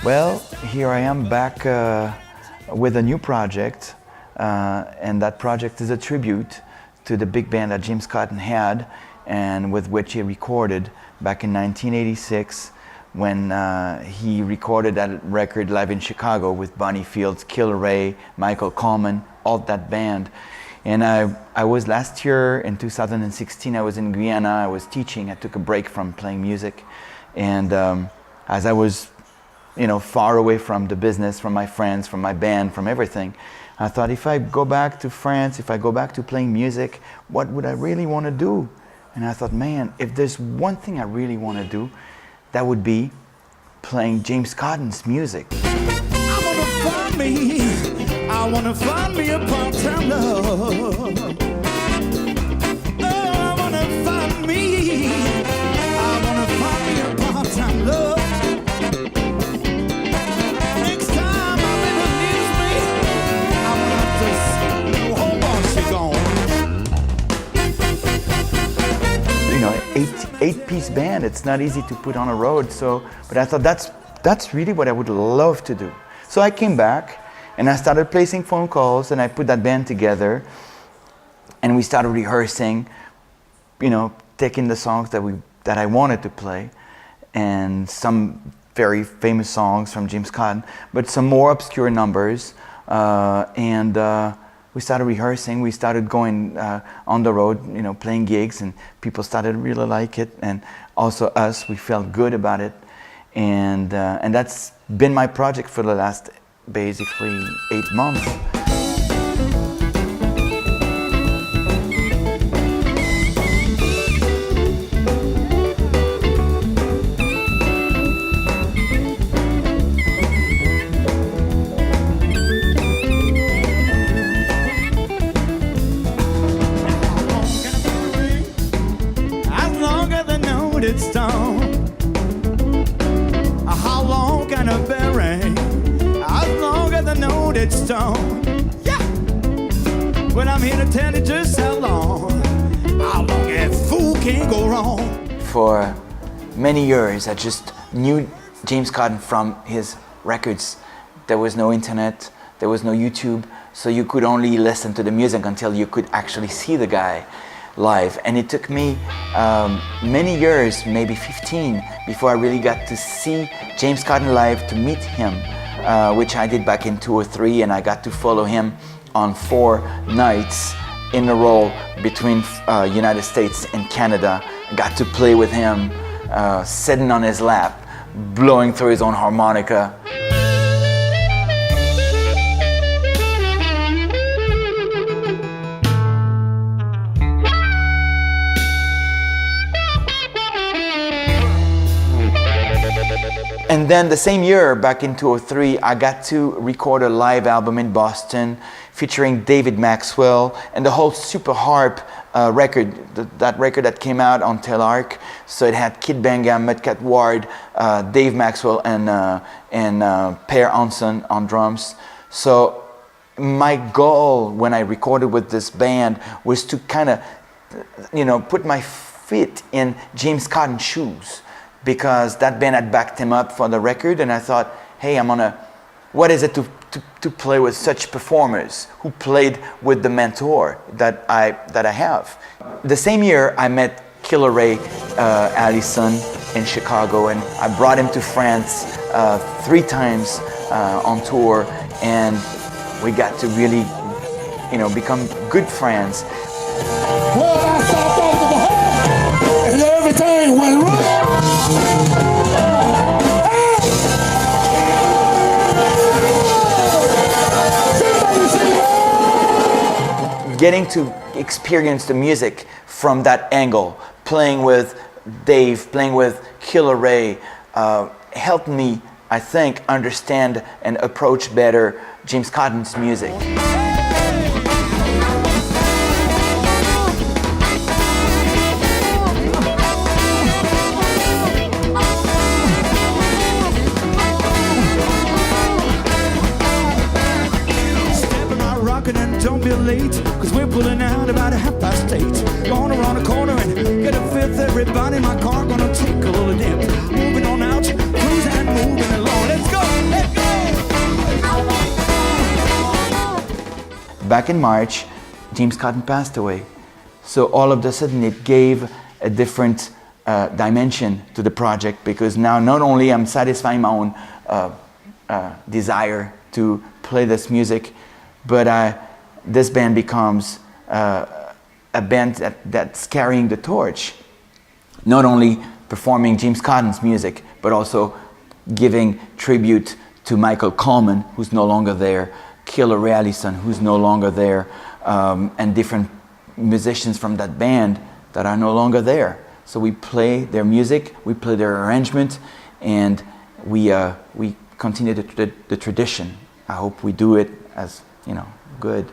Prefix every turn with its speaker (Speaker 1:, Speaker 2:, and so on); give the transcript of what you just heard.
Speaker 1: Well, here I am back with a new project, and that project is a tribute to the big band that James Cotton had and with which he recorded back in 1986 when he recorded that record live in Chicago with Bonnie Fields, Killer Ray, Michael Coleman, all that band. And I was last year in 2016, I was in Guyana, I was teaching, I took a break from playing music. And as I was far away from the business, from my friends, from my band, from everything, I thought if I go back to France, if I go back to playing music, what would I really want to do? And I thought, man, if there's one thing I really want to do, that would be playing James Cotton's music.
Speaker 2: I wanna find me a part-time love. Oh, I wanna find me a part-time love. Next time my baby leaves me, I wanna just go home while she's
Speaker 1: gone. Eight-piece band, it's not easy to put on a road, but I thought that's really what I would love to do. So I came back and I started placing phone calls, and I put that band together, and we started rehearsing, taking the songs that I wanted to play, and some very famous songs from James Cotton, but some more obscure numbers, and we started rehearsing. We started going on the road, playing gigs, and people started to really like it, and also us, we felt good about it, and that's been my project for the last basically 8 months.
Speaker 2: As long as the note it's done, how long can I bear it? As long as I know that stone, yeah. But I'm here to tell you just how long a fool can't go wrong.
Speaker 1: For many years, I just knew James Cotton from his records. There was no internet, there was no YouTube, so you could only listen to the music until you could actually see the guy live. And it took me many years, maybe 15, before I really got to see James Cotton live, to meet him. Which I did back in 2003, and I got to follow him on 4 nights in a row between United States and Canada. I got to play with him, sitting on his lap, blowing through his own harmonica. And then the same year, back in 2003, I got to record a live album in Boston featuring David Maxwell and the whole Super Harp record, that record that came out on Telarc. So it had Kid Bangam, Mudcat Ward, Dave Maxwell, and Per Hansen on drums. So my goal when I recorded with this band was to kind of, put my feet in James Cotton's shoes, because that band had backed him up for the record, and I thought, hey, what is it to play with such performers who played with the mentor that I have. The same year, I met Killer Ray Allison in Chicago, and I brought him to France 3 times on tour, and we got to really, become good friends.
Speaker 2: Well, I stopped over the head, and everything went wrong.
Speaker 1: Getting to experience the music from that angle, playing with Dave, playing with Killer Ray, helped me, I think, understand and approach better James Cotton's music.
Speaker 2: And don't be late, cause we're pulling out about 8:30. Gonna run a corner and get a fifth. Everybody in my car gonna take a little dip. Moving on out, cruising and moving along. Let's go!
Speaker 1: back in March, James Cotton passed away. So all of a sudden it gave a different dimension to the project, because now not only I'm satisfying my own desire to play this music, but this band becomes a band that's carrying the torch, not only performing James Cotton's music, but also giving tribute to Michael Coleman, who's no longer there, Killer Ray Allison, who's no longer there, and different musicians from that band that are no longer there. So we play their music, we play their arrangement, and we continue the tradition. I hope we do it as, good.